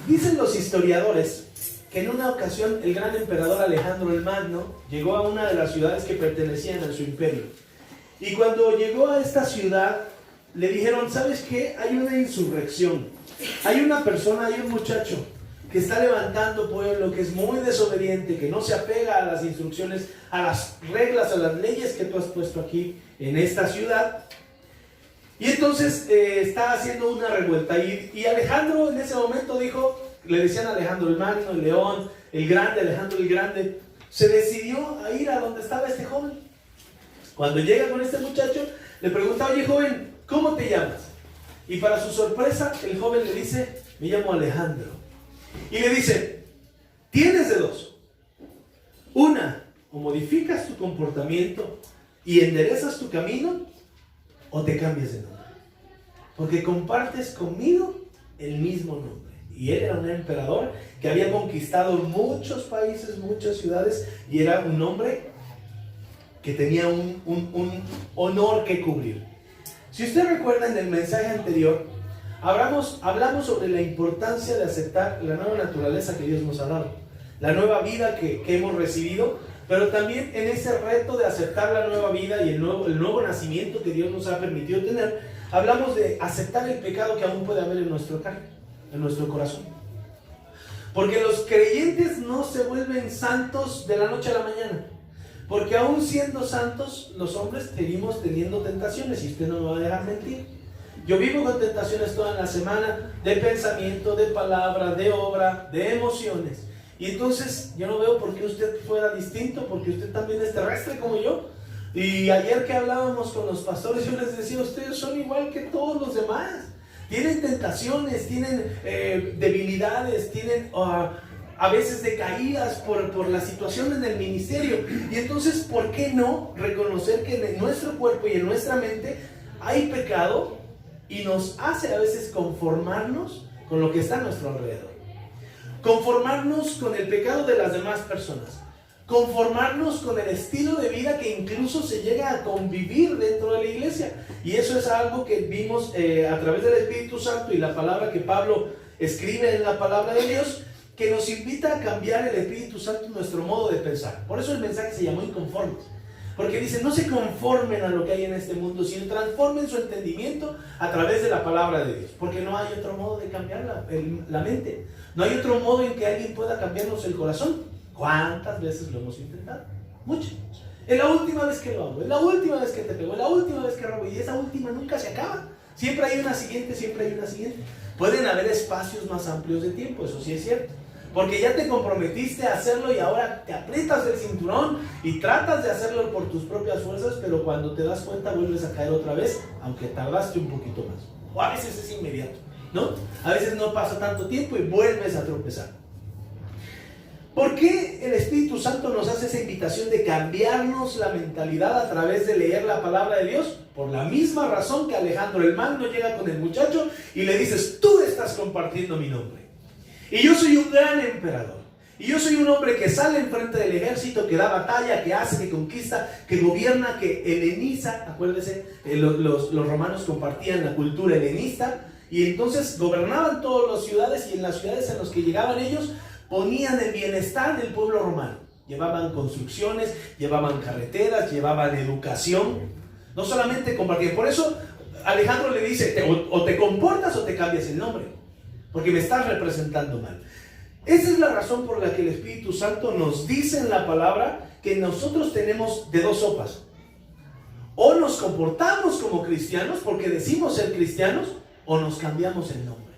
Dicen los historiadores que en una ocasión el gran emperador Alejandro el Magno llegó a una de las ciudades que pertenecían a su imperio. Y cuando llegó a esta ciudad, le dijeron, ¿sabes qué? Hay una insurrección. Hay una persona, hay un muchacho que está levantando pueblo, que es muy desobediente, que no se apega a las instrucciones, a las reglas, a las leyes que tú has puesto aquí en esta ciudad. Y entonces está haciendo una revuelta. Y Alejandro en ese momento dijo, le decían Alejandro el Magno, el León, el Grande, Alejandro el Grande, se decidió a ir a donde estaba este joven. Cuando llega con este muchacho, le pregunta, oye joven, ¿cómo te llamas? Y para su sorpresa, el joven le dice, me llamo Alejandro. Y le dice, tienes de dos. Una, o modificas tu comportamiento y enderezas tu camino, o te cambias de nombre. Porque compartes conmigo el mismo nombre. Y él era un emperador que había conquistado muchos países, muchas ciudades, y era un hombre que tenía un honor que cubrir. Si usted recuerda en el mensaje anterior, hablamos sobre la importancia de aceptar la nueva naturaleza que Dios nos ha dado, la nueva vida que hemos recibido, pero también en ese reto de aceptar la nueva vida y el nuevo nacimiento que Dios nos ha permitido tener, hablamos de aceptar el pecado que aún puede haber en nuestra carne, en nuestro corazón. Porque los creyentes no se vuelven santos de la noche a la mañana. Porque aún siendo santos, los hombres seguimos teniendo tentaciones, y usted no me va a dejar mentir. Yo vivo con tentaciones toda la semana, de pensamiento, de palabra, de obra, de emociones. Y entonces yo no veo por qué usted fuera distinto, porque usted también es terrestre como yo. Y ayer que hablábamos con los pastores, yo les decía, ustedes son igual que todos los demás. Tienen tentaciones, tienen debilidades, tienen a veces decaídas por la situación en el ministerio. Y entonces, ¿por qué no reconocer que en nuestro cuerpo y en nuestra mente hay pecado y nos hace a veces conformarnos con lo que está a nuestro alrededor? Conformarnos con el pecado de las demás personas. Conformarnos con el estilo de vida que incluso se llega a convivir dentro de la iglesia. Y eso es algo que vimos a través del Espíritu Santo y la palabra que Pablo escribe en la palabra de Dios, que nos invita a cambiar el Espíritu Santo nuestro modo de pensar. Por eso el mensaje se llamó Inconformes. Porque dice, no se conformen a lo que hay en este mundo, sino transformen su entendimiento a través de la palabra de Dios. Porque no hay otro modo de cambiar la mente. No hay otro modo en que alguien pueda cambiarnos el corazón. ¿Cuántas veces lo hemos intentado? Muchas. Es la última vez que lo hago, es la última vez que te pego, es la última vez que robo, y esa última nunca se acaba. Siempre hay una siguiente, siempre hay una siguiente. Pueden haber espacios más amplios de tiempo, eso sí es cierto. Porque ya te comprometiste a hacerlo y ahora te aprietas el cinturón y tratas de hacerlo por tus propias fuerzas, pero cuando te das cuenta vuelves a caer otra vez, aunque tardaste un poquito más. O a veces es inmediato, ¿no? A veces no pasa tanto tiempo y vuelves a tropezar. ¿Por qué el Espíritu Santo nos hace esa invitación de cambiarnos la mentalidad a través de leer la palabra de Dios? Por la misma razón que Alejandro el Magno llega con el muchacho y le dices, tú estás compartiendo mi nombre. Y yo soy un gran emperador. Y yo soy un hombre que sale enfrente del ejército, que da batalla, que hace, que conquista, que gobierna, que heleniza. Acuérdense, los romanos compartían la cultura helenista. Y entonces gobernaban todas las ciudades, y en las ciudades en las que llegaban ellos, ponían el bienestar del pueblo romano. Llevaban construcciones, llevaban carreteras, llevaban educación. No solamente compartían. Por eso Alejandro le dice, o te comportas o te cambias el nombre. Porque me estás representando mal. Esa es la razón por la que el Espíritu Santo nos dice en la palabra que nosotros tenemos de dos sopas. O nos comportamos como cristianos porque decimos ser cristianos, o nos cambiamos el nombre.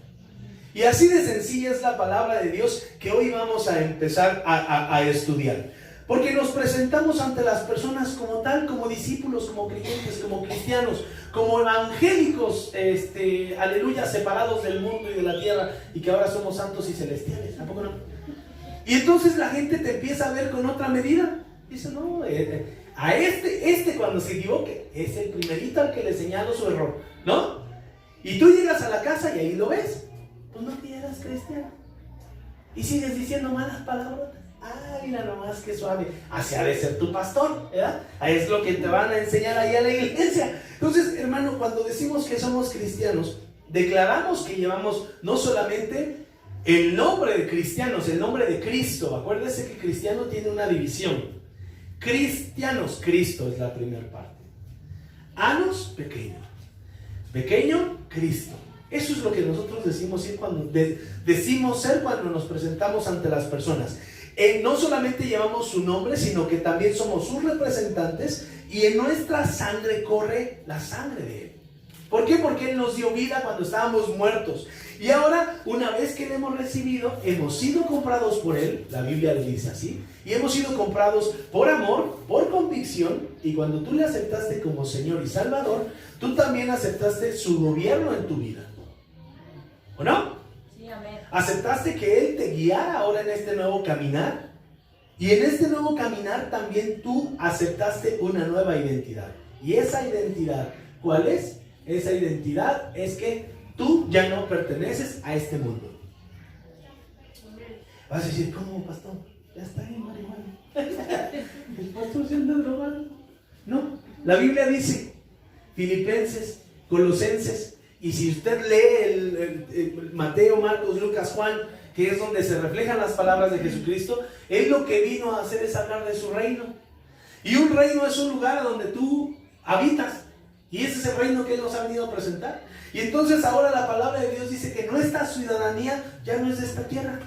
Y así de sencilla es la palabra de Dios que hoy vamos a empezar a estudiar. Porque nos presentamos ante las personas como tal, como discípulos, como creyentes, como cristianos, como evangélicos, aleluya, separados del mundo y de la tierra, y que ahora somos santos y celestiales. ¿Tampoco no? Y entonces la gente te empieza a ver con otra medida. Dice, no, a este cuando se equivoque, es el primerito al que le señalo su error, ¿no? Y tú llegas a la casa y ahí lo ves. Pues no que eras cristiano. Y sigues diciendo malas palabras. Ah, mira nomás que suave. Así ha de ser tu pastor, ¿verdad? Es lo que te van a enseñar ahí a la iglesia. Entonces, hermano, cuando decimos que somos cristianos, declaramos que llevamos no solamente El nombre de cristianos, el nombre de Cristo, acuérdese que cristiano tiene una división. Cristianos, Cristo es la primera parte. Anos, pequeño. Pequeño, Cristo. Eso es lo que nosotros decimos ser cuando nos presentamos ante las personas. No solamente llevamos su nombre, sino que también somos sus representantes y en nuestra sangre corre la sangre de Él. ¿Por qué? Porque Él nos dio vida cuando estábamos muertos. Y ahora, una vez que le hemos recibido, hemos sido comprados por Él, la Biblia le dice así, y hemos sido comprados por amor, por convicción, y cuando tú le aceptaste como Señor y Salvador, tú también aceptaste su gobierno en tu vida. ¿O no? Sí, amén. Aceptaste que Él te guiara ahora en este nuevo caminar, y en este nuevo caminar también tú aceptaste una nueva identidad. Y esa identidad, ¿cuál es? Esa identidad es que tú ya no perteneces a este mundo. Vas a decir, ¿cómo, pastor? Ya está en marihuana. ¿El pastor se anda drogando? No, la Biblia dice, Filipenses, Colosenses, y si usted lee el Mateo, Marcos, Lucas, Juan, que es donde se reflejan las palabras de Jesucristo, Él lo que vino a hacer es hablar de su reino. Y un reino es un lugar a donde tú habitas. Y ese es el reino que Él nos ha venido a presentar. Y entonces ahora la palabra de Dios dice que nuestra ciudadanía ya no es de esta tierra.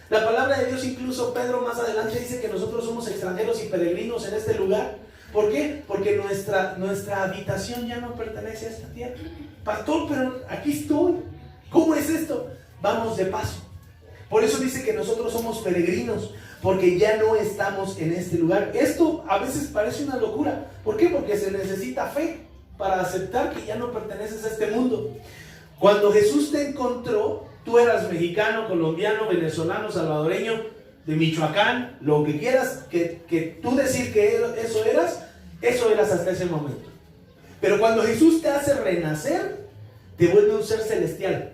La palabra de Dios, incluso Pedro más adelante dice que nosotros somos extranjeros y peregrinos en este lugar. ¿Por qué? Porque nuestra habitación ya no pertenece a esta tierra. Pastor, pero aquí estoy. ¿Cómo es esto? Vamos de paso. Por eso dice que nosotros somos peregrinos, porque ya no estamos en este lugar. Esto a veces parece una locura. ¿Por qué? Porque se necesita fe para aceptar que ya no perteneces a este mundo. Cuando Jesús te encontró, tú eras mexicano, colombiano, venezolano, salvadoreño, de Michoacán, lo que quieras, que tú decir que eso eras hasta ese momento. Pero cuando Jesús te hace renacer, te vuelve un ser celestial.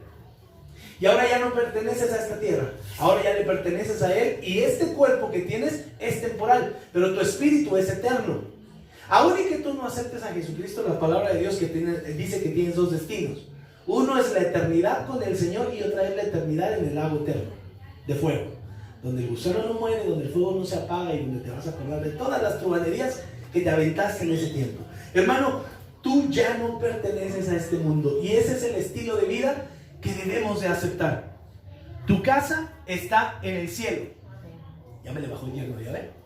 Y ahora ya no perteneces a esta tierra, ahora ya le perteneces a Él, y este cuerpo que tienes es temporal, pero tu espíritu es eterno. Ahora que tú no aceptes a Jesucristo, la palabra de Dios dice que tienes dos destinos. Uno es la eternidad con el Señor y otra es la eternidad en el lago eterno de fuego, donde el gusano no muere, donde el fuego no se apaga y donde te vas a acordar de todas las truhanerías que te aventaste en ese tiempo. Hermano, tú ya no perteneces a este mundo y ese es el estilo de vida que debemos de aceptar. Tu casa está en el cielo. Ya me le bajó el hierro, ¿ya ven?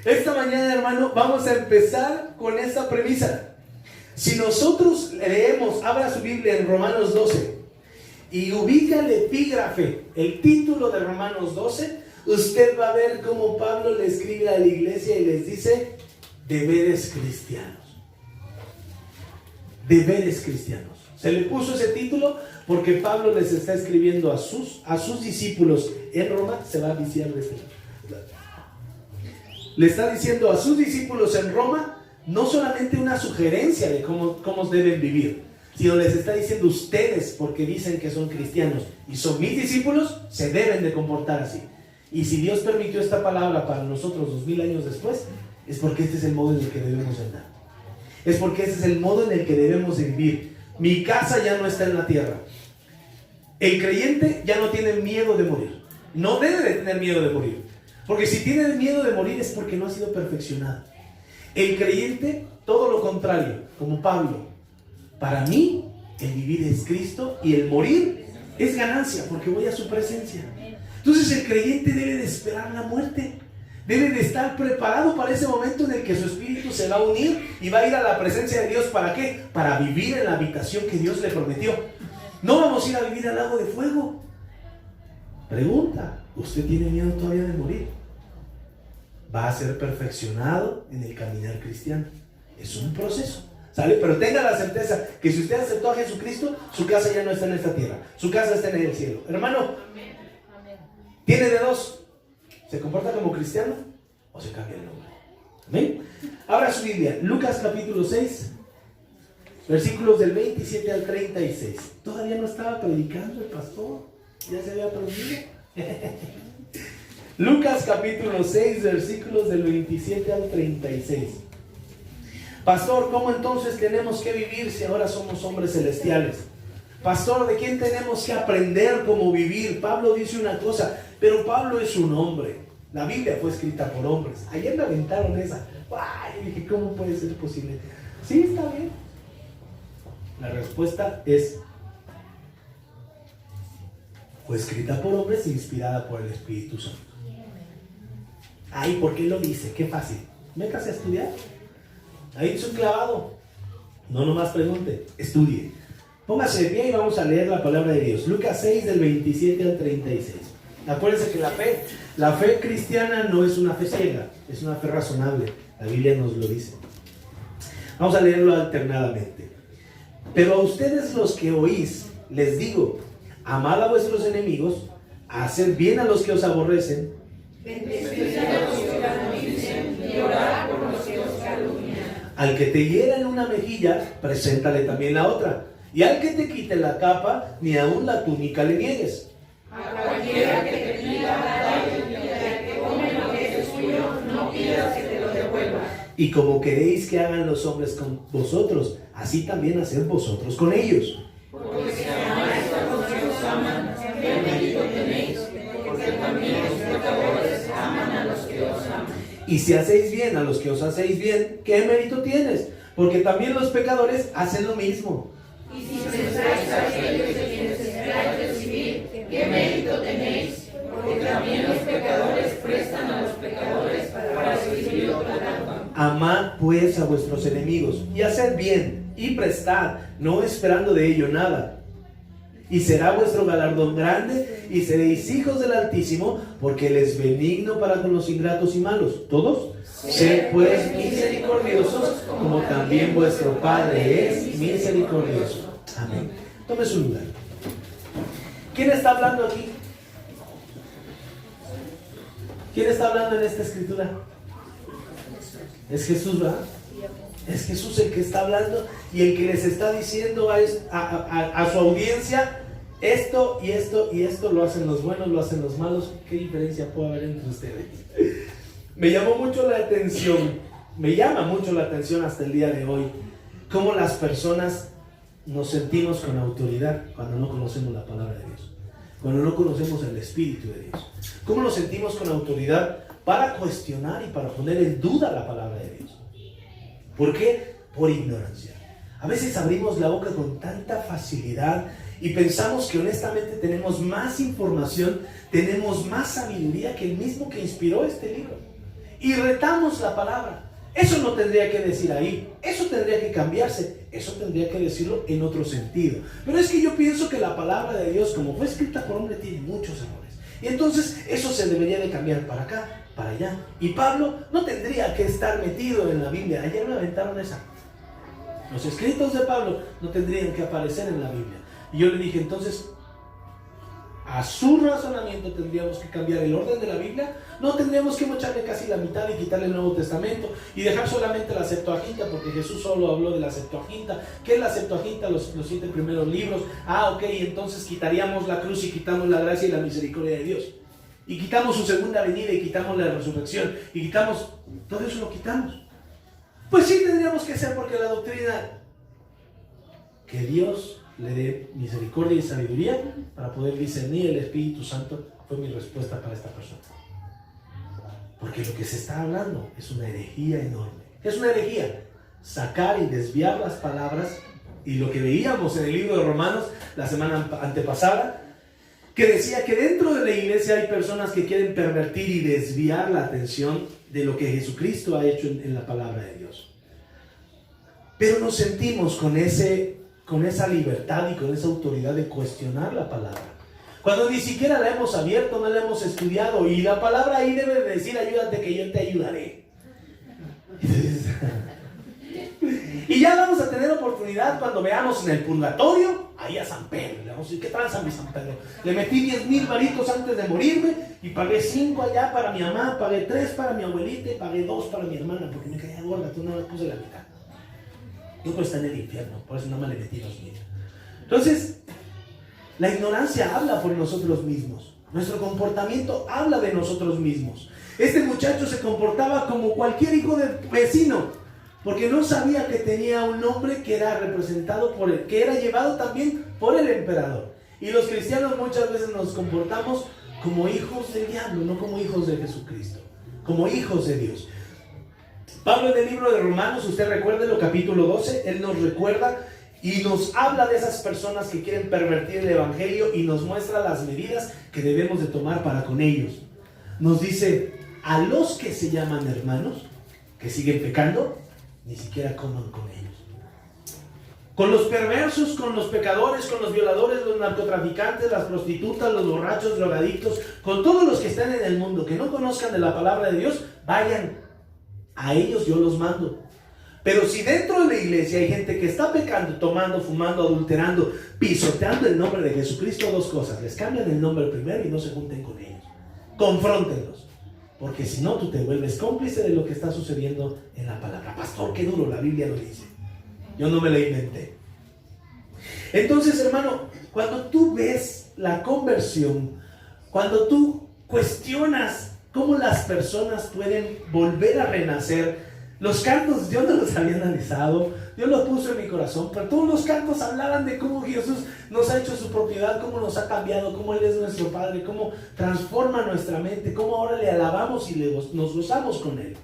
Esta mañana, hermano, vamos a empezar con esta premisa. Si nosotros leemos, abra su Biblia en Romanos 12 y ubica el epígrafe, el título de Romanos 12, usted va a ver cómo Pablo le escribe a la iglesia y les dice: deberes cristianos. Deberes cristianos. Se le puso ese título porque Pablo les está escribiendo a sus discípulos en Roma. Se va a viciar de este lado. Le está diciendo a sus discípulos en Roma no solamente una sugerencia de cómo deben vivir, sino les está diciendo: ustedes, porque dicen que son cristianos y son mis discípulos, se deben de comportar así. Y si Dios permitió esta palabra para nosotros 2000 años después, es porque este es el modo en el que debemos andar. Es porque este es el modo en el que debemos de vivir. Mi casa ya no está en la tierra. El creyente ya no tiene miedo de morir. No debe de tener miedo de morir. Porque si tiene miedo de morir es porque no ha sido perfeccionado. El creyente, todo lo contrario, como Pablo. Para mí, el vivir es Cristo y el morir es ganancia, porque voy a su presencia. Entonces el creyente debe de esperar la muerte. Debe de estar preparado para ese momento en el que su espíritu se va a unir y va a ir a la presencia de Dios. ¿Para qué? Para vivir en la habitación que Dios le prometió. No vamos a ir a vivir al lago de fuego. Pregunta: ¿usted tiene miedo todavía de morir? Va a ser perfeccionado en el caminar cristiano. Es un proceso, ¿sale? Pero tenga la certeza que si usted aceptó a Jesucristo, su casa ya no está en esta tierra, su casa está en el cielo. Hermano, tiene de dos: ¿se comporta como cristiano o se cambia el nombre? ¿Amén? Abra su Biblia, Lucas capítulo 6, versículos del 27 al 36. Todavía no estaba predicando el pastor, ya se había aprendido. Lucas capítulo 6, versículos del 27 al 36. Pastor, ¿cómo entonces tenemos que vivir si ahora somos hombres celestiales? pastor, ¿de quién tenemos que aprender cómo vivir? Pablo dice una cosa, pero Pablo es un hombre. La Biblia fue escrita por hombres. Ayer me aventaron esa. Ay, dije, ¿cómo puede ser posible? Sí, está bien. La respuesta es: fue escrita por hombres e inspirada por el Espíritu Santo. Ay, ¿por qué lo dice? Qué fácil. Métase a estudiar. Ahí es un clavado. No nomás pregunte, estudie. Póngase de pie y vamos a leer la palabra de Dios. Lucas 6, del 27 al 36. Acuérdense que la fe cristiana no es una fe ciega, es una fe razonable. La Biblia nos lo dice. Vamos a leerlo alternadamente. Pero a ustedes los que oís, les digo: amad a vuestros enemigos, haced bien a los que os aborrecen, bendecid a los que os maldicen y orad por los que os calumnian. Al que te hiera en una mejilla, preséntale también la otra. Y al que te quite la capa, ni aun la túnica le niegues. A cualquiera que te pida, dale, y al que come lo que es tuyo, no pidas que te lo devuelva. Y como queréis que hagan los hombres con vosotros, así también haced vosotros con ellos. Porque si amáis a los que os aman, ¿qué mérito tenéis? Porque también los pecadores aman a los que os aman. Y si hacéis bien a los que os hacéis bien, ¿qué mérito tienes? Porque también los pecadores hacen lo mismo. Y si pensáis a aquellos de quienes esperáis recibir, ¿qué mérito tenéis? Porque también los pecadores prestan a los pecadores para recibir otra trampa. Amad pues a vuestros enemigos, y haced bien, y prestad, no esperando de ello nada. Y será vuestro galardón grande, y seréis hijos del Altísimo, porque Él es benigno para con los ingratos y malos. ¿Todos? Sed pues misericordiosos, como también vuestro Padre es misericordioso. Amén. Tome su lugar. ¿Quién está hablando aquí? ¿Quién está hablando en esta escritura? Es Jesús, ¿verdad? Es Jesús el que está hablando y el que les está diciendo a su audiencia: esto y esto y esto lo hacen los buenos, lo hacen los malos. ¿Qué diferencia puede haber entre ustedes? Me llama mucho la atención hasta el día de hoy, cómo las personas nos sentimos con autoridad cuando no conocemos la palabra de Dios, cuando no conocemos el Espíritu de Dios. Cómo nos sentimos con autoridad para cuestionar y para poner en duda la palabra de Dios. ¿Por qué? Por ignorancia. A veces abrimos la boca con tanta facilidad y pensamos que honestamente tenemos más información, tenemos más sabiduría que el mismo que inspiró este libro. Y retamos la palabra. Eso no tendría que decir ahí, eso tendría que cambiarse, eso tendría que decirlo en otro sentido. Pero es que yo pienso que la palabra de Dios, como fue escrita por hombre, tiene muchos errores. Y entonces eso se debería de cambiar para acá, para allá. Y Pablo no tendría que estar metido en la Biblia. Ayer me aventaron esa. Los escritos de Pablo no tendrían que aparecer en la Biblia. Y yo le dije, entonces, a su razonamiento tendríamos que cambiar el orden de la Biblia. No tendríamos que mocharle casi la mitad y quitarle el Nuevo Testamento y dejar solamente la Septuaginta, porque Jesús solo habló de la Septuaginta. ¿Qué es la Septuaginta? Los 7 primeros libros. Ok, entonces quitaríamos la cruz y quitamos la gracia y la misericordia de Dios. Y quitamos su segunda venida y quitamos la resurrección. Y quitamos, todo eso lo quitamos. Pues sí tendríamos que hacer, porque la doctrina que Dios le dé misericordia y sabiduría para poder discernir el Espíritu Santo fue mi respuesta para esta persona. Porque lo que se está hablando es una herejía enorme. ¿Qué es una herejía? Sacar y desviar las palabras, y lo que veíamos en el libro de Romanos la semana antepasada, que decía que dentro de la iglesia hay personas que quieren pervertir y desviar la atención de lo que Jesucristo ha hecho en la palabra de Dios. Pero nos sentimos con esa libertad y con esa autoridad de cuestionar la palabra, cuando ni siquiera la hemos abierto, no la hemos estudiado, y la palabra ahí debe decir: ayúdate que yo te ayudaré. Y ya vamos a tener oportunidad cuando veamos en el purgatorio ahí a San Pedro. Le vamos a decir: ¿qué tranza mi San Pedro? Le metí 10,000 varitos antes de morirme y pagué 5 allá para mi mamá, pagué 3 para mi abuelita y pagué 2 para mi hermana, porque me caía gorda, tú no me puse la mitad. Yo pues está en el infierno, por eso no me le metí 2,000. Entonces, la ignorancia habla por nosotros mismos. Nuestro comportamiento habla de nosotros mismos. Este muchacho se comportaba como cualquier hijo del vecino. porque no sabía que tenía un nombre que era representado por él, que era llevado también por el emperador. Y los cristianos muchas veces nos comportamos como hijos del diablo, no como hijos de Jesucristo, como hijos de Dios. Pablo en el libro de Romanos, usted recuérdelo, capítulo 12, él nos recuerda y nos habla de esas personas que quieren pervertir el evangelio y nos muestra las medidas que debemos de tomar para con ellos. Nos dice, a los que se llaman hermanos, que siguen pecando, ni siquiera coman con ellos. Con los perversos, con los pecadores, con los violadores, los narcotraficantes, las prostitutas, los borrachos, drogadictos, con todos los que están en el mundo, que no conozcan de la palabra de Dios, vayan. A ellos yo los mando. Pero si dentro de la iglesia hay gente que está pecando, tomando, fumando, adulterando, pisoteando el nombre de Jesucristo, dos cosas: les cambian el nombre primero y no se junten con ellos. Confróntenlos. Porque si no, tú te vuelves cómplice de lo que está sucediendo en la palabra. Pastor, qué duro, la Biblia lo dice. Yo no me la inventé. Entonces, hermano, cuando tú ves la conversión, cuando tú cuestionas cómo las personas pueden volver a renacer, los cantos, Dios no los había analizado, Dios los puso en mi corazón, pero todos los cantos hablaban de cómo Jesús nos ha hecho su propiedad, cómo nos ha cambiado, cómo Él es nuestro Padre, cómo transforma nuestra mente, cómo ahora le alabamos y nos gozamos con Él.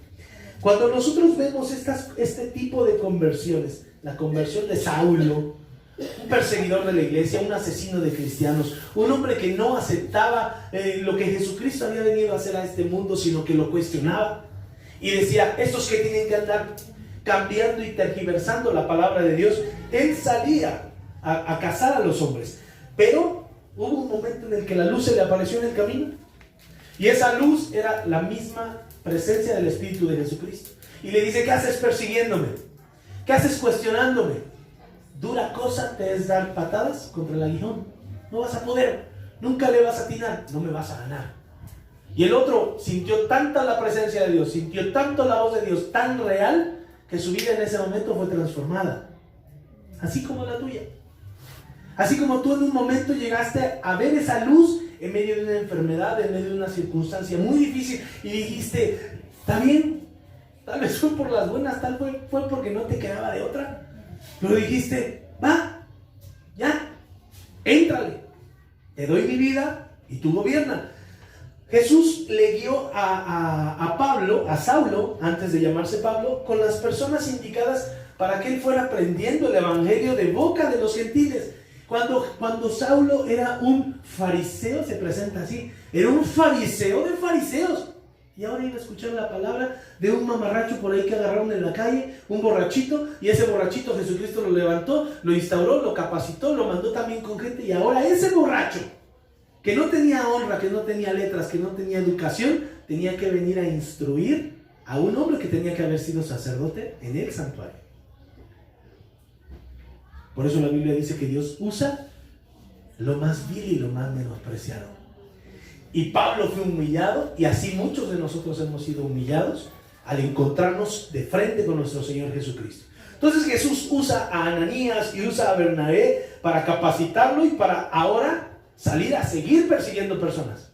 Cuando nosotros vemos este tipo de conversiones, la conversión de Saulo, un perseguidor de la iglesia, un asesino de cristianos, un hombre que no aceptaba lo que Jesucristo había venido a hacer a este mundo, sino que lo cuestionaba y decía, estos que tienen que andar cambiando y tergiversando la palabra de Dios. Él salía a cazar a los hombres, pero hubo un momento en el que la luz se le apareció en el camino, y esa luz era la misma presencia del Espíritu de Jesucristo, y le dice, ¿qué haces persiguiéndome? ¿Qué haces cuestionándome? Dura cosa te es dar patadas contra el aguijón. No vas a poder, nunca le vas a atinar, no me vas a ganar. Y el otro sintió tanta la presencia de Dios, sintió tanto la voz de Dios, tan real, que su vida en ese momento fue transformada. Así como la tuya. Así como tú en un momento llegaste a ver esa luz en medio de una enfermedad, en medio de una circunstancia muy difícil, y dijiste, está bien, tal vez fue por las buenas, tal vez fue porque no te quedaba de otra. Pero dijiste, va, ya, éntrale, te doy mi vida y tú gobierna. Jesús le guió a Pablo, a Saulo, antes de llamarse Pablo, con las personas indicadas para que él fuera aprendiendo el evangelio de boca de los gentiles. Cuando Saulo era un fariseo, se presenta así, era un fariseo de fariseos. Y ahora iba a escuchar la palabra de un mamarracho por ahí que agarraron en la calle, un borrachito, y ese borrachito Jesucristo lo levantó, lo instauró, lo capacitó, lo mandó también con gente, y ahora ese borracho, que no tenía honra, que no tenía letras, que no tenía educación, tenía que venir a instruir a un hombre que tenía que haber sido sacerdote en el santuario. Por eso la Biblia dice que Dios usa lo más vil y lo más menospreciado. Y Pablo fue humillado, y así muchos de nosotros hemos sido humillados al encontrarnos de frente con nuestro Señor Jesucristo. Entonces Jesús usa a Ananías y usa a Bernabé para capacitarlo y para ahora salir a seguir persiguiendo personas,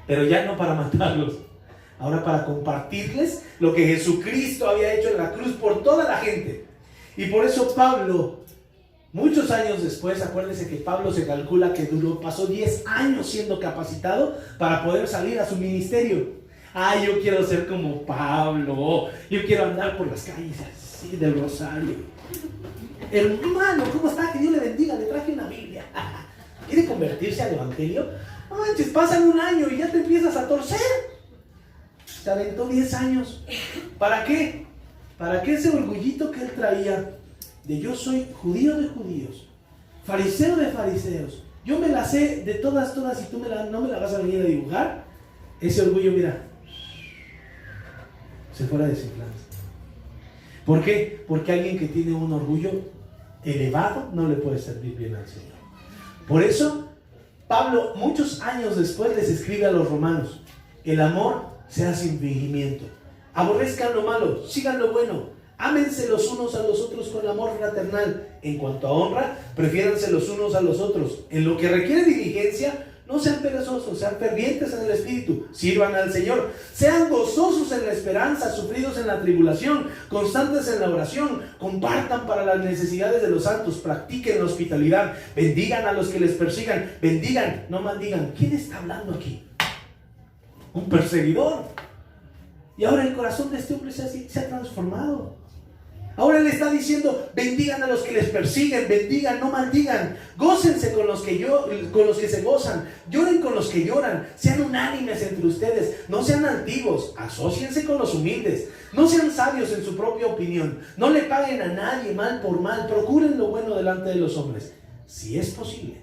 pero ya no para matarlos, ahora para compartirles lo que Jesucristo había hecho en la cruz por toda la gente. Y por eso Pablo, muchos años después, acuérdense que Pablo se calcula que pasó 10 años siendo capacitado para poder salir a su ministerio. Yo quiero ser como Pablo, yo quiero andar por las calles así del Rosario. Hermano, ¿cómo está? Que Dios le bendiga, le traje una Biblia. ¿Quiere convertirse al evangelio? No manches, pasan un año y ya te empiezas a torcer. Se aventó 10 años. ¿Para qué? Para que ese orgullito que él traía de yo soy judío de judíos, fariseo de fariseos, yo me la sé de todas y tú no me la vas a venir a dibujar. Ese orgullo, mira, se fuera desinflando. ¿Por qué? Porque alguien que tiene un orgullo elevado no le puede servir bien al Señor. Por eso, Pablo, muchos años después, les escribe a los romanos: el amor sea sin fingimiento. Aborrezcan lo malo, sigan lo bueno. Ámense los unos a los otros con amor fraternal. En cuanto a honra, prefiéranse los unos a los otros. En lo que requiere diligencia, No sean perezosos, sean fervientes en el espíritu, sirvan al Señor, sean gozosos en la esperanza, sufridos en la tribulación, constantes en la oración, compartan para las necesidades de los santos, practiquen la hospitalidad, bendigan a los que les persigan, bendigan, no maldigan. ¿Quién está hablando aquí? Un perseguidor. Y ahora el corazón de este hombre se ha transformado. Ahora le está diciendo, bendigan a los que les persiguen, bendigan, no maldigan, gócense con los que se gozan, lloren con los que lloran, sean unánimes entre ustedes, no sean altivos, asóciense con los humildes, no sean sabios en su propia opinión, no le paguen a nadie mal por mal, procuren lo bueno delante de los hombres. Si es posible,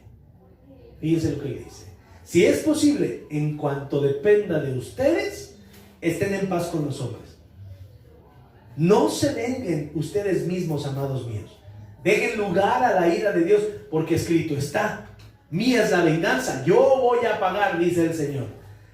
fíjense lo que le dice, si es posible, en cuanto dependa de ustedes, estén en paz con los hombres. No se venguen ustedes mismos, amados míos. Dejen lugar a la ira de Dios, porque escrito está: mía es la venganza, yo voy a pagar, dice el Señor.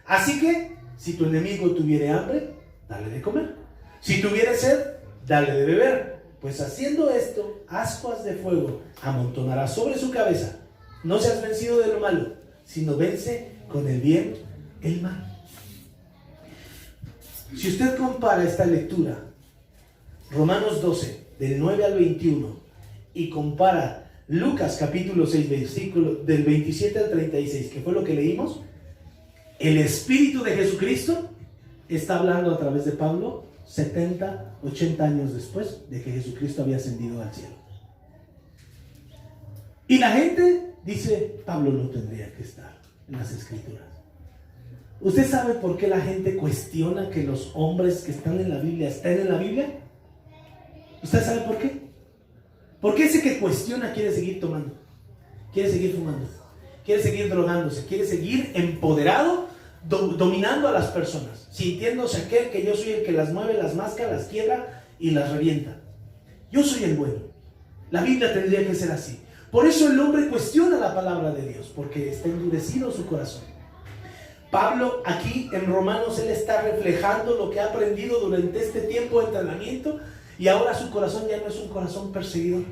Así que, si tu enemigo tuviere hambre, dale de comer. Si tuviere sed, dale de beber. Pues haciendo esto, ascuas de fuego amontonará sobre su cabeza. No seas vencido de lo malo, sino vence con el bien el mal. Si usted compara esta lectura, Romanos 12, del 9 al 21, y compara Lucas capítulo 6, versículo del 27 al 36, que fue lo que leímos, el Espíritu de Jesucristo está hablando a través de Pablo 70, 80 años después de que Jesucristo había ascendido al cielo. Y la gente dice, Pablo no tendría que estar en las Escrituras. ¿Usted sabe por qué la gente cuestiona que los hombres que están en la Biblia estén en la Biblia? ¿Usted sabe por qué? Porque ese que cuestiona quiere seguir tomando, quiere seguir fumando, quiere seguir drogándose, quiere seguir empoderado, dominando a las personas, sintiéndose aquel que yo soy el que las mueve, las masca, las quiebra y las revienta. Yo soy el bueno. La Biblia tendría que ser así. Por eso el hombre cuestiona la palabra de Dios, porque está endurecido su corazón. Pablo aquí en Romanos, él está reflejando lo que ha aprendido durante este tiempo de entrenamiento. Y ahora su corazón ya no es un corazón perseguidor.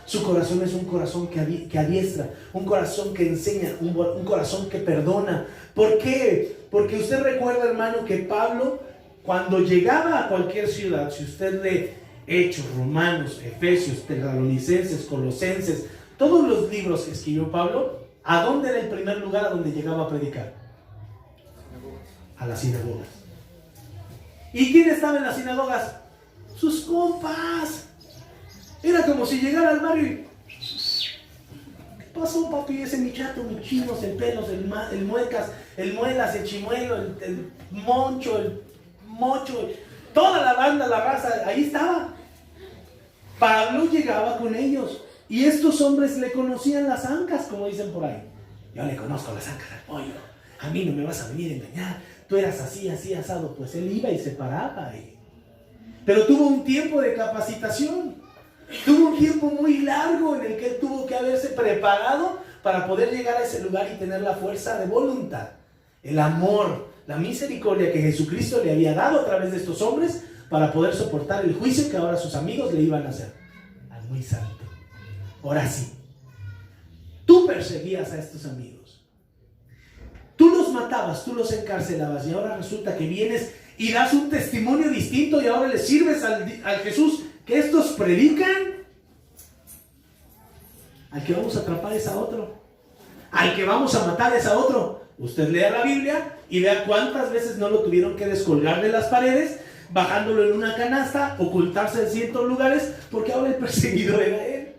Su corazón es un corazón que adiestra, un corazón que enseña, un corazón que perdona. ¿Por qué? Porque usted recuerda, hermano, que Pablo, cuando llegaba a cualquier ciudad, si usted lee Hechos, Romanos, Efesios, Tesalonicenses, Colosenses, todos los libros que escribió Pablo, ¿a dónde era el primer lugar a donde llegaba a predicar? A las sinagogas. ¿Y quién estaba en las sinagogas? Sus compas. Era como si llegara al barrio y... ¿Qué pasó, papi? Ese mi chato, mi chinos, el pelos, el muecas, el muelas, el chimuelo, el moncho, el mocho, toda la banda, la raza, ahí estaba. Pablo llegaba con ellos y estos hombres le conocían las ancas, como dicen por ahí. Yo le conozco las ancas al pollo. A mí no me vas a venir a engañar. Tú eras así, así, asado. Pues él iba y se paraba ahí. Pero tuvo un tiempo de capacitación, tuvo un tiempo muy largo en el que él tuvo que haberse preparado para poder llegar a ese lugar y tener la fuerza de voluntad, el amor, la misericordia que Jesucristo le había dado a través de estos hombres para poder soportar el juicio que ahora sus amigos le iban a hacer. Al muy santo. Ahora sí, tú perseguías a estos amigos, tú los matabas, tú los encarcelabas y ahora resulta que vienes y das un testimonio distinto y ahora le sirves al Jesús que estos predican. Al que vamos a atrapar es a otro, al que vamos a matar es a otro. Usted lea la Biblia y vea cuántas veces no lo tuvieron que descolgar de las paredes, bajándolo en una canasta, ocultarse en ciertos lugares, porque ahora el perseguidor era él.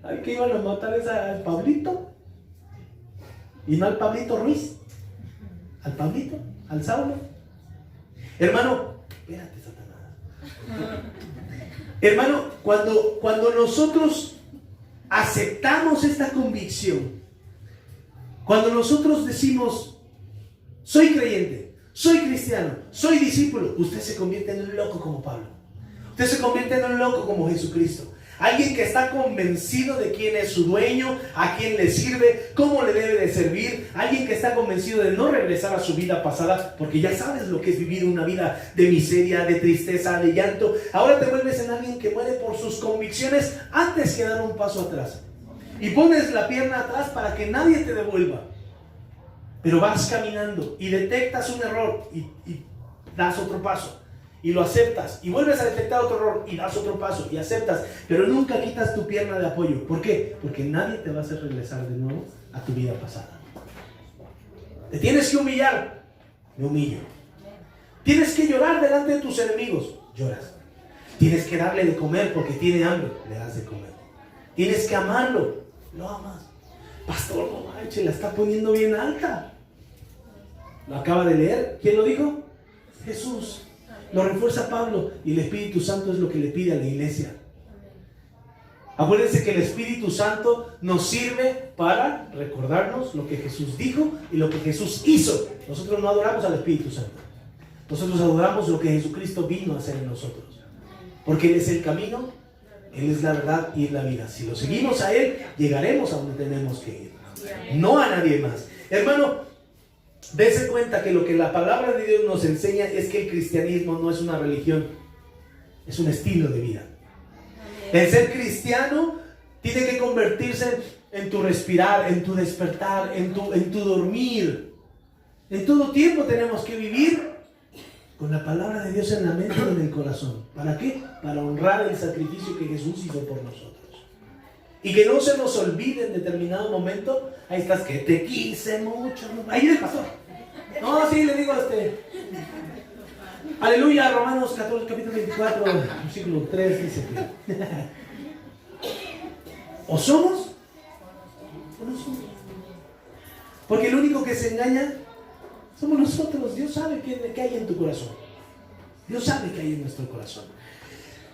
Al que iban a matar es al Pablito, y no al Pablito Ruiz, al Pablito, al Saulo. Hermano, espérate, Satanás. Hermano, cuando nosotros aceptamos esta convicción, cuando nosotros decimos, soy creyente, soy cristiano, soy discípulo, usted se convierte en un loco como Pablo. Usted se convierte en un loco como Jesucristo. Alguien que está convencido de quién es su dueño, a quién le sirve, cómo le debe de servir. Alguien que está convencido de no regresar a su vida pasada, porque ya sabes lo que es vivir una vida de miseria, de tristeza, de llanto. Ahora te vuelves en alguien que muere por sus convicciones antes que dar un paso atrás. Y pones la pierna atrás para que nadie te devuelva. pero vas caminando y detectas un error y das otro paso y lo aceptas y vuelves a detectar otro error y das otro paso y aceptas, pero nunca quitas tu pierna de apoyo. ¿Por qué? Porque nadie te va a hacer regresar de nuevo a tu vida pasada. Te tienes que humillar, me humillo. Tienes que llorar delante de tus enemigos, lloras. Tienes que darle de comer porque tiene hambre, le das de comer. Tienes que amarlo, lo amas. Pastor, no manches, la está poniendo bien alta. Lo acaba de leer. ¿Quién lo dijo? Jesús. Lo refuerza Pablo. Y el Espíritu Santo es lo que le pide a la iglesia. Acuérdense que el Espíritu Santo nos sirve para recordarnos lo que Jesús dijo y lo que Jesús hizo. Nosotros no adoramos al Espíritu Santo. Nosotros adoramos lo que Jesucristo vino a hacer en nosotros. Porque Él es el camino, Él es la verdad y es la vida. Si lo seguimos a Él, llegaremos a donde tenemos que ir. No a nadie más. Hermano, dése cuenta que lo que la palabra de Dios nos enseña es que el cristianismo no es una religión, es un estilo de vida. El ser cristiano tiene que convertirse en tu respirar, en tu despertar, en tu dormir. En todo tiempo tenemos que vivir con la palabra de Dios en la mente y en el corazón. ¿Para qué? Para honrar el sacrificio que Jesús hizo por nosotros. Y que no se nos olvide en determinado momento. Ahí estás, que te quise mucho. Ahí le pasó. No, sí, le digo a Aleluya, Romanos 14, capítulo 24, versículo 3, dice que o somos o no somos. Porque el único que se engaña somos nosotros. Dios sabe qué hay en tu corazón. Dios sabe qué hay en nuestro corazón.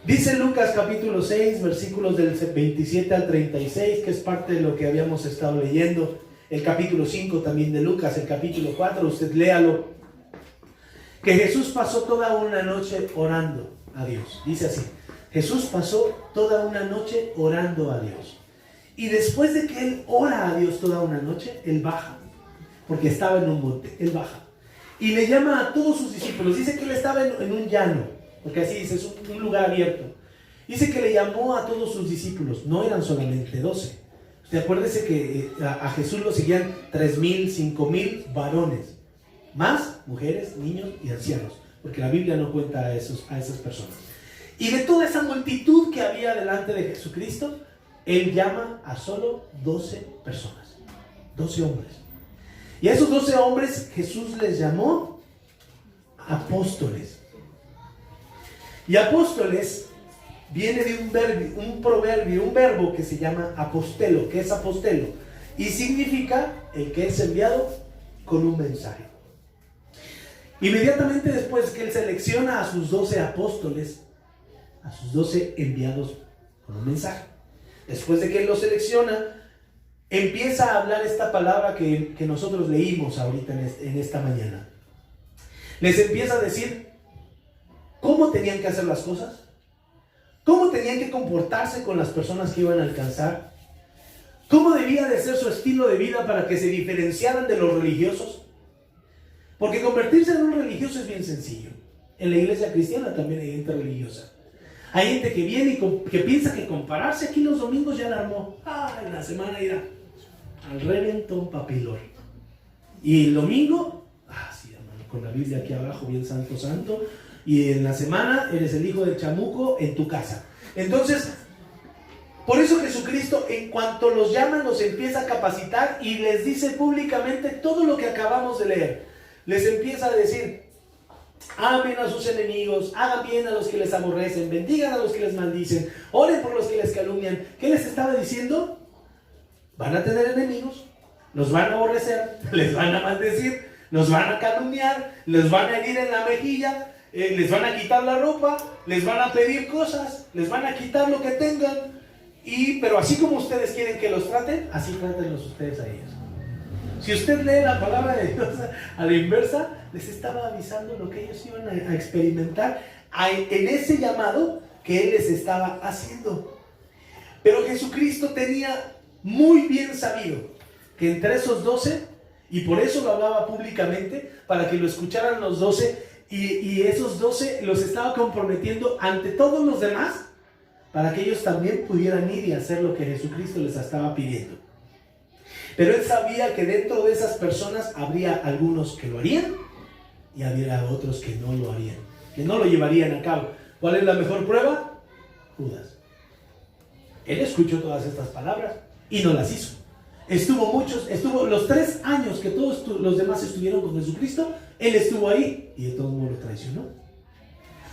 Dice Lucas capítulo 6, versículos del 27 al 36, que es parte de lo que habíamos estado leyendo. El capítulo 5 también de Lucas, el capítulo 4, usted léalo. Que Jesús pasó toda una noche orando a Dios. Dice así: Jesús pasó toda una noche orando a Dios. Y después de que Él ora a Dios toda una noche, Él baja. Porque estaba en un monte, Él baja. Y le llama a todos sus discípulos. Dice que Él estaba en un llano, porque así dice, es un lugar abierto. Dice que le llamó a todos sus discípulos. No eran solamente 12. Usted acuérdese que a Jesús lo seguían 3,000, 5,000 varones. Más mujeres, niños y ancianos. Porque la Biblia no cuenta a esas personas. Y de toda esa multitud que había delante de Jesucristo, Él llama a solo 12 personas. 12 hombres. Y a esos 12 hombres Jesús les llamó apóstoles. Y apóstoles viene de un verbo que se llama apostelo, que es apostelo, y significa el que es enviado con un mensaje. Inmediatamente después que Él selecciona a sus 12 apóstoles, a sus 12 enviados con un mensaje, después de que Él los selecciona, empieza a hablar esta palabra que nosotros leímos ahorita en esta mañana. Les empieza a decir cómo tenían que hacer las cosas, cómo tenían que comportarse con las personas que iban a alcanzar, cómo debía de ser su estilo de vida para que se diferenciaran de los religiosos. Porque convertirse en un religioso es bien sencillo. En la iglesia cristiana también hay gente religiosa. Hay gente que viene y que piensa que compararse aquí los domingos ya la armó. En la semana irá al reventón papilor. Y el domingo, sí, hermano, con la Biblia aquí abajo, bien santo, santo. Y en la semana eres el hijo del chamuco en tu casa. Entonces, por eso Jesucristo, en cuanto los llama, los empieza a capacitar y les dice públicamente todo lo que acabamos de leer. Les empieza a decir: amen a sus enemigos, hagan bien a los que les aborrecen, bendigan a los que les maldicen, oren por los que les calumnian. ¿Qué les estaba diciendo? Van a tener enemigos, los van a aborrecer, les van a maldecir, los van a calumniar, les van a herir en la mejilla, les van a quitar la ropa, les van a pedir cosas, les van a quitar lo que tengan. Pero así como ustedes quieren que los traten, así trátenlos ustedes a ellos. Si usted lee la palabra de Dios a la inversa, les estaba avisando lo que ellos iban a experimentar en ese llamado que Él les estaba haciendo. Pero Jesucristo tenía muy bien sabido que entre esos 12, y por eso lo hablaba públicamente, para que lo escucharan los 12, y esos 12 los estaba comprometiendo ante todos los demás, para que ellos también pudieran ir y hacer lo que Jesucristo les estaba pidiendo. Pero él sabía que dentro de esas personas habría algunos que lo harían y habría otros que no lo harían, que no lo llevarían a cabo. ¿Cuál es la mejor prueba? Judas. Él escuchó todas estas palabras y no las hizo. Estuvo los 3 años que todos los demás estuvieron con Jesucristo, él estuvo ahí y de todos modos lo traicionó.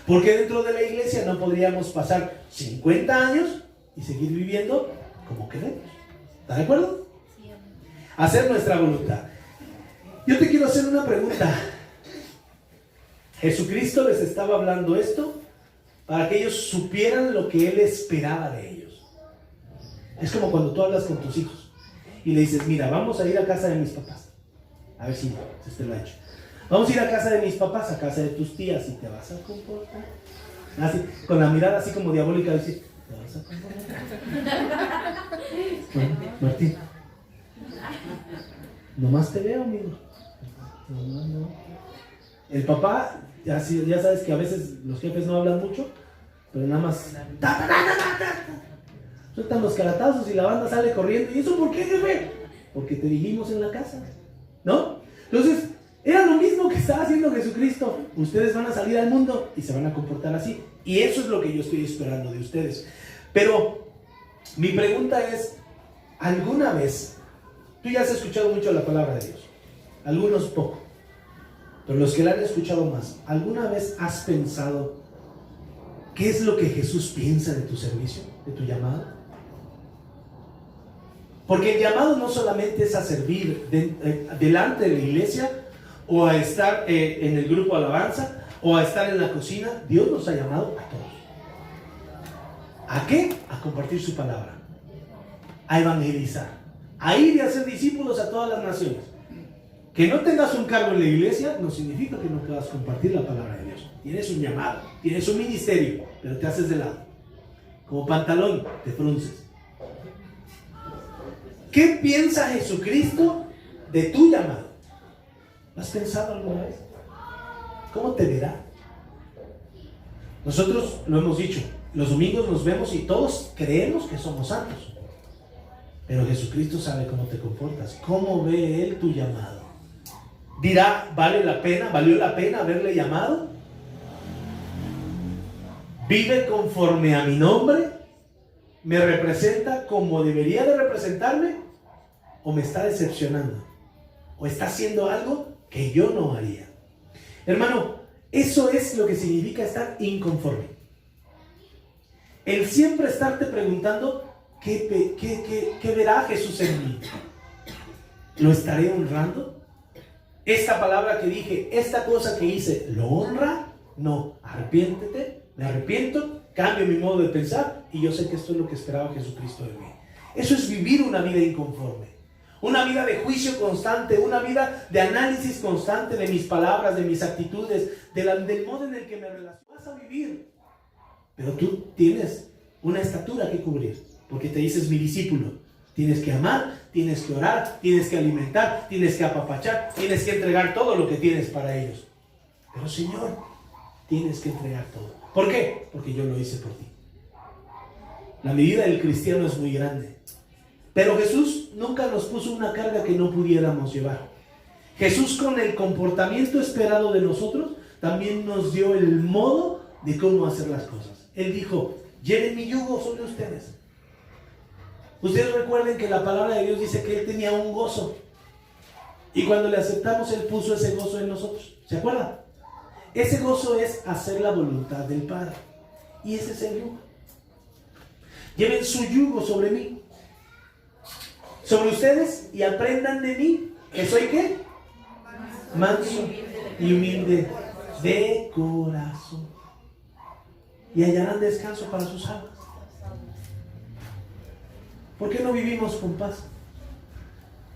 Porque dentro de la iglesia no podríamos pasar 50 años y seguir viviendo como queremos. ¿Está de acuerdo? Sí. Hacer nuestra voluntad. Yo te quiero hacer una pregunta. Jesucristo les estaba hablando esto para que ellos supieran lo que Él esperaba de ellos. Es como cuando tú hablas con tus hijos y le dices, mira, vamos a ir a casa de mis papás. A ver si este lo ha hecho. Vamos a ir a casa de mis papás, a casa de tus tías, y te vas a comportar. Así, con la mirada así como diabólica, decir, te vas a comportar. Bueno, Martín, nomás te veo, amigo. No. El papá, ya sabes que a veces los jefes no hablan mucho, pero nada más sueltan los caratazos y la banda sale corriendo. ¿Y eso por qué, jefe? Porque te dijimos en la casa, ¿no? Entonces, era lo mismo que estaba haciendo Jesucristo. Ustedes van a salir al mundo y se van a comportar así. Y eso es lo que yo estoy esperando de ustedes. Pero mi pregunta es, ¿alguna vez, tú ya has escuchado mucho la palabra de Dios? Algunos poco. Pero los que la han escuchado más, ¿alguna vez has pensado qué es lo que Jesús piensa de tu servicio, de tu llamado? Porque el llamado no solamente es a servir delante de la iglesia, o a estar en el grupo alabanza, o a estar en la cocina. Dios nos ha llamado a todos. ¿A qué? A compartir su palabra, a evangelizar, a ir y a hacer discípulos a todas las naciones. Que no tengas un cargo en la iglesia no significa que no puedas compartir la palabra de Dios. Tienes un llamado, tienes un ministerio, pero te haces de lado. Como pantalón, te frunces. ¿Qué piensa Jesucristo de tu llamado? ¿Has pensado alguna vez? ¿Cómo te verá? Nosotros lo hemos dicho, los domingos nos vemos y todos creemos que somos santos. Pero Jesucristo sabe cómo te comportas, cómo ve Él tu llamado. Dirá, ¿valió la pena haberle llamado? ¿Vive conforme a mi nombre? ¿Me representa como debería de representarme? ¿O me está decepcionando? ¿O está haciendo algo que yo no haría? Hermano, eso es lo que significa estar inconforme. El siempre estarte preguntando, ¿qué verá Jesús en mí? ¿Lo estaré honrando? Esta palabra que dije, esta cosa que hice, ¿lo honra? No, arrepiéntete, me arrepiento, cambio mi modo de pensar y yo sé que esto es lo que esperaba Jesucristo de mí. Eso es vivir una vida inconforme, una vida de juicio constante, una vida de análisis constante de mis palabras, de mis actitudes, del modo en el que me relaciono. Vas a vivir, pero tú tienes una estatura que cubrir, porque te dices mi discípulo. Tienes que amar, tienes que orar, tienes que alimentar, tienes que apapachar, tienes que entregar todo lo que tienes para ellos. Pero Señor, tienes que entregar todo. ¿Por qué? Porque yo lo hice por ti. La medida del cristiano es muy grande. Pero Jesús nunca nos puso una carga que no pudiéramos llevar. Jesús, con el comportamiento esperado de nosotros, también nos dio el modo de cómo hacer las cosas. Él dijo, lleven mi yugo sobre ustedes. Ustedes recuerden que la palabra de Dios dice que Él tenía un gozo. Y cuando le aceptamos, Él puso ese gozo en nosotros. ¿Se acuerdan? Ese gozo es hacer la voluntad del Padre. Y ese es el yugo. Lleven su yugo sobre mí, sobre ustedes, y aprendan de mí. ¿Que soy qué? Manso y humilde de corazón. Y hallarán descanso para sus almas. ¿Por qué no vivimos con paz?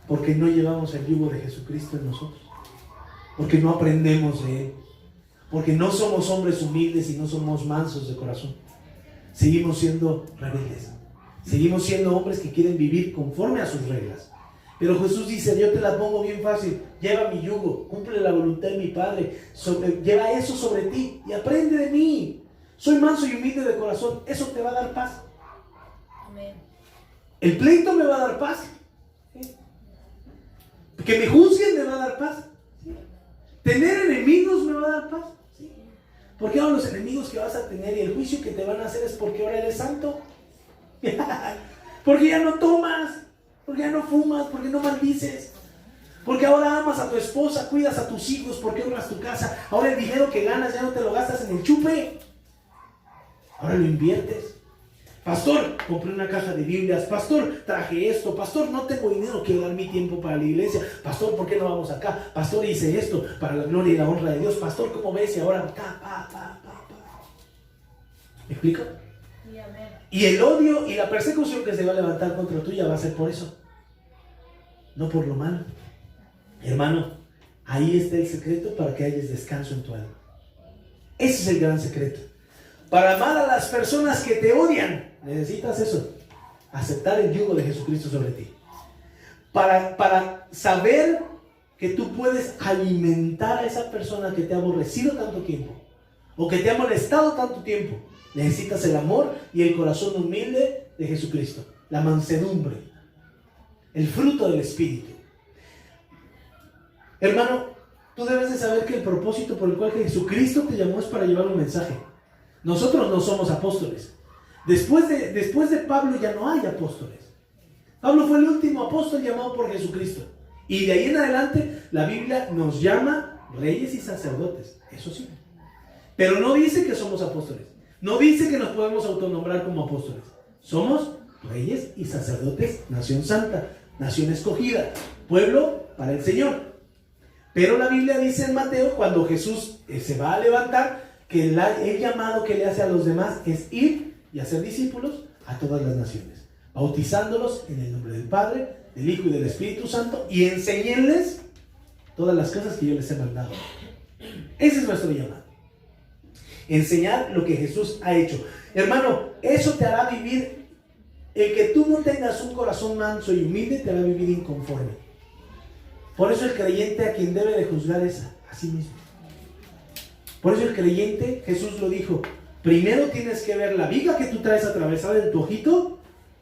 Porque no llevamos el yugo de Jesucristo en nosotros. Porque no aprendemos de Él. Porque no somos hombres humildes y no somos mansos de corazón. Seguimos siendo rebeldes. Seguimos siendo hombres que quieren vivir conforme a sus reglas. Pero Jesús dice, yo te la pongo bien fácil. Lleva mi yugo, cumple la voluntad de mi Padre. Lleva eso sobre ti y aprende de mí. Soy manso y humilde de corazón. Eso te va a dar paz. Amén. ¿El pleito me va a dar paz? ¿Sí? Que me juzguen me va a dar paz. ¿Sí? Tener enemigos me va a dar paz. ¿Sí? Porque ahora los enemigos que vas a tener y el juicio que te van a hacer es porque ahora eres santo. Porque ya no tomas, porque ya no fumas, porque no maldices. Porque ahora amas a tu esposa, cuidas a tus hijos, porque honras tu casa. Ahora el dinero que ganas ya no te lo gastas en el chupe. Ahora lo inviertes. Pastor, compré una caja de Biblias. Pastor, traje esto. Pastor, no tengo dinero, quiero dar mi tiempo para la iglesia. Pastor, ¿por qué no vamos acá? Pastor, hice esto para la gloria y la honra de Dios. Pastor, ¿cómo ves? Y ahora acá, ¿Me explico? Y el odio y la persecución que se va a levantar contra tuya va a ser por eso. No por lo malo. Hermano, ahí está el secreto para que hayas descanso en tu alma. Ese es el gran secreto. Para amar a las personas que te odian, necesitas eso. Aceptar el yugo de Jesucristo sobre ti. Para saber que tú puedes alimentar a esa persona que te ha aborrecido tanto tiempo, o que te ha molestado tanto tiempo, necesitas el amor y el corazón humilde de Jesucristo. La mansedumbre. El fruto del Espíritu. Hermano, tú debes de saber que el propósito por el cual Jesucristo te llamó es para llevar un mensaje. Nosotros no somos apóstoles. Después de Pablo ya no hay apóstoles. Pablo fue el último apóstol llamado por Jesucristo. Y de ahí en adelante la Biblia nos llama reyes y sacerdotes. Eso sí. Pero no dice que somos apóstoles. No dice que nos podemos autonombrar como apóstoles. Somos reyes y sacerdotes, nación santa, nación escogida, pueblo para el Señor. Pero la Biblia dice en Mateo, cuando Jesús se va a levantar, que el llamado que le hace a los demás es ir y hacer discípulos a todas las naciones, bautizándolos en el nombre del Padre, del Hijo y del Espíritu Santo, y enséñenles todas las cosas que yo les he mandado. Ese es nuestro llamado. Enseñar lo que Jesús ha hecho. Hermano, eso te hará vivir. El que tú no tengas un corazón manso y humilde te hará vivir inconforme. Por eso el creyente a quien debe de juzgar es a sí mismo. Por eso el creyente, Jesús lo dijo, primero tienes que ver la viga que tú traes atravesada en tu ojito,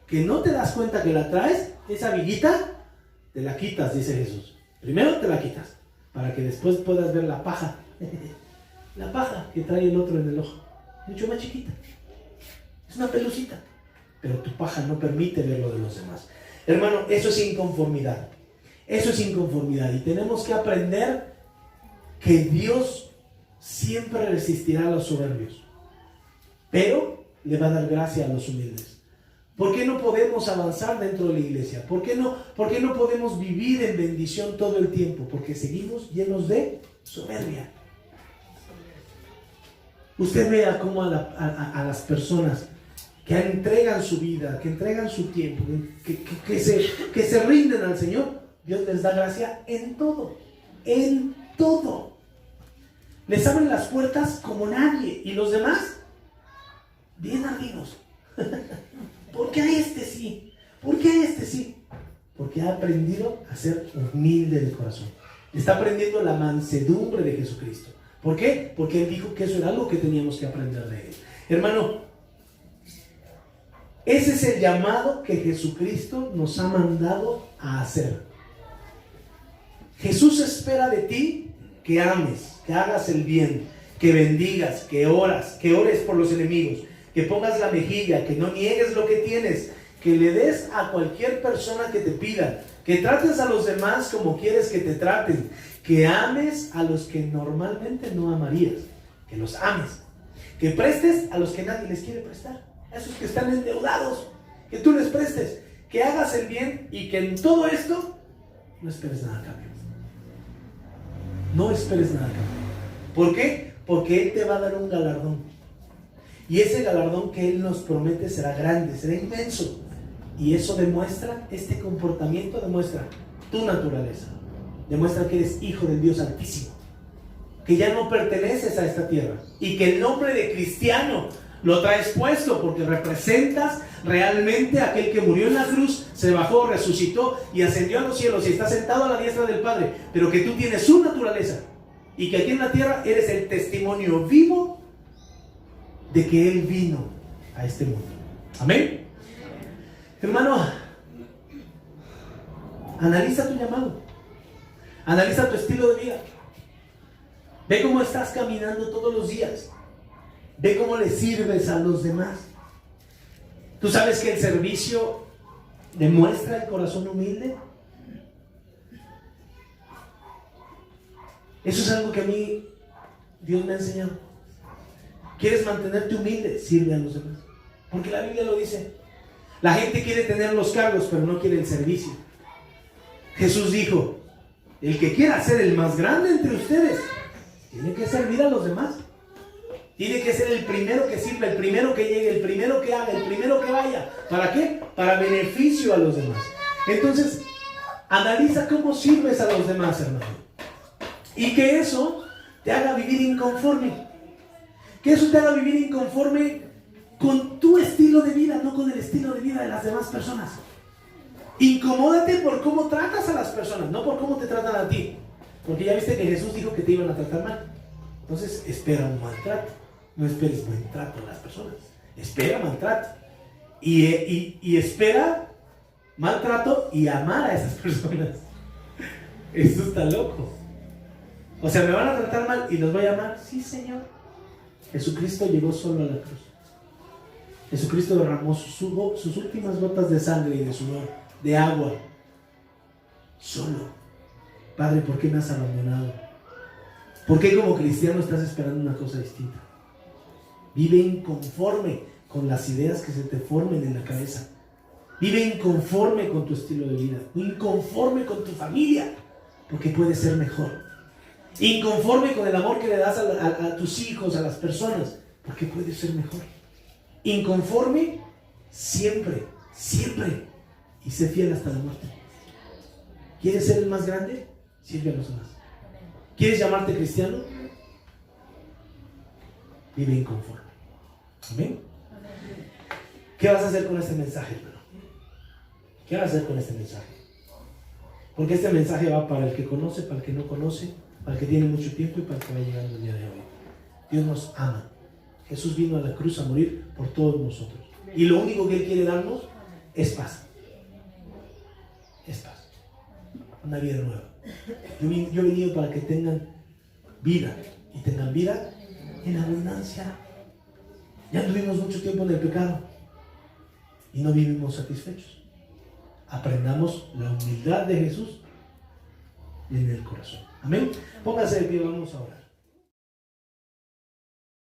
que no te das cuenta que la traes, esa viguita, te la quitas, dice Jesús. Primero te la quitas, para que después puedas ver la paja. La paja que trae el otro en el ojo, mucho más chiquita. Es una pelucita, pero tu paja no permite ver lo de los demás. Hermano, eso es inconformidad. Eso es inconformidad. Y tenemos que aprender que Dios siempre resistirá a los soberbios, pero le va a dar gracia a los humildes. ¿Por qué no podemos avanzar dentro de la iglesia? ¿Por qué no podemos vivir en bendición todo el tiempo? Porque seguimos llenos de soberbia. Usted vea cómo a las personas que entregan su vida, que entregan su tiempo, que se rinden al Señor, Dios les da gracia en todo, en todo. Les abren las puertas como nadie. Y los demás, bien ardidos. ¿Por qué a este sí? ¿Por qué a este sí? Porque ha aprendido a ser humilde de corazón. Está aprendiendo la mansedumbre de Jesucristo. ¿Por qué? Porque Él dijo que eso era algo que teníamos que aprender de Él. Hermano, ese es el llamado que Jesucristo nos ha mandado a hacer. Jesús espera de ti que ames, que hagas el bien, que bendigas, que ores por los enemigos, que pongas la mejilla, que no niegues lo que tienes, que le des a cualquier persona que te pida, que trates a los demás como quieres que te traten, que ames a los que normalmente no amarías, que los ames, que prestes a los que nadie les quiere prestar, a esos que están endeudados, que tú les prestes, que hagas el bien y que en todo esto no esperes nada a cambio. No esperes nada a cambio. ¿Por qué? Porque Él te va a dar un galardón. Y ese galardón que Él nos promete será grande, será inmenso. Y eso demuestra, este comportamiento demuestra tu naturaleza. Demuestra que eres hijo del Dios Altísimo. Que ya no perteneces a esta tierra. Y que el nombre de cristiano lo traes puesto porque representas realmente a aquel que murió en la cruz, se bajó, resucitó y ascendió a los cielos y está sentado a la diestra del Padre, pero que tú tienes su naturaleza y que aquí en la tierra eres el testimonio vivo de que Él vino a este mundo. Amén. Hermano, analiza tu llamado. Analiza tu estilo de vida. Ve cómo estás caminando todos los días. Ve cómo le sirves a los demás. ¿Tú sabes que el servicio demuestra el corazón humilde? Eso es algo que a mí Dios me ha enseñado. ¿Quieres mantenerte humilde? Sirve a los demás. Porque la Biblia lo dice. La gente quiere tener los cargos, pero no quiere el servicio. Jesús dijo, el que quiera ser el más grande entre ustedes, tiene que servir a los demás. Tiene que ser el primero que sirva, el primero que llegue, el primero que haga, el primero que vaya. ¿Para qué? Para beneficio a los demás. Entonces, analiza cómo sirves a los demás, hermano. Y que eso te haga vivir inconforme. Que eso te haga vivir inconforme con tu estilo de vida, no con el estilo de vida de las demás personas. Incomódate por cómo tratas a las personas, no por cómo te tratan a ti. Porque ya viste que Jesús dijo que te iban a tratar mal. Entonces espera un maltrato. No esperes buen trato a las personas. Espera maltrato. Y espera maltrato y amar a esas personas. Esto está loco. O sea, ¿me van a tratar mal y los voy a amar? Sí, Señor. Jesucristo llegó solo a la cruz. Jesucristo derramó sus últimas gotas de sangre y de sudor, de agua. Solo. Padre, ¿por qué me has abandonado? ¿Por qué como cristiano estás esperando una cosa distinta? Vive inconforme con las ideas que se te formen en la cabeza. Vive inconforme con tu estilo de vida. Inconforme con tu familia, porque puede ser mejor. Inconforme con el amor que le das a tus hijos, a las personas, porque puede ser mejor. Inconforme siempre, siempre. Y sé fiel hasta la muerte. ¿Quieres ser el más grande? Sirve a los demás. ¿Quieres llamarte cristiano? Vive inconforme. ¿Amén? ¿Qué vas a hacer con este mensaje, hermano? ¿Qué vas a hacer con este mensaje? Porque este mensaje va para el que conoce, para el que no conoce, para el que tiene mucho tiempo y para el que va llegando el día de hoy. Dios nos ama. Jesús vino a la cruz a morir por todos nosotros. Y lo único que Él quiere darnos es paz. Es paz. Una vida nueva. Yo he venido para que tengan vida. Y tengan vida en abundancia. Ya tuvimos mucho tiempo en el pecado. Y no vivimos satisfechos. Aprendamos la humildad de Jesús en el corazón. Amén. Póngase de pie, vamos a orar.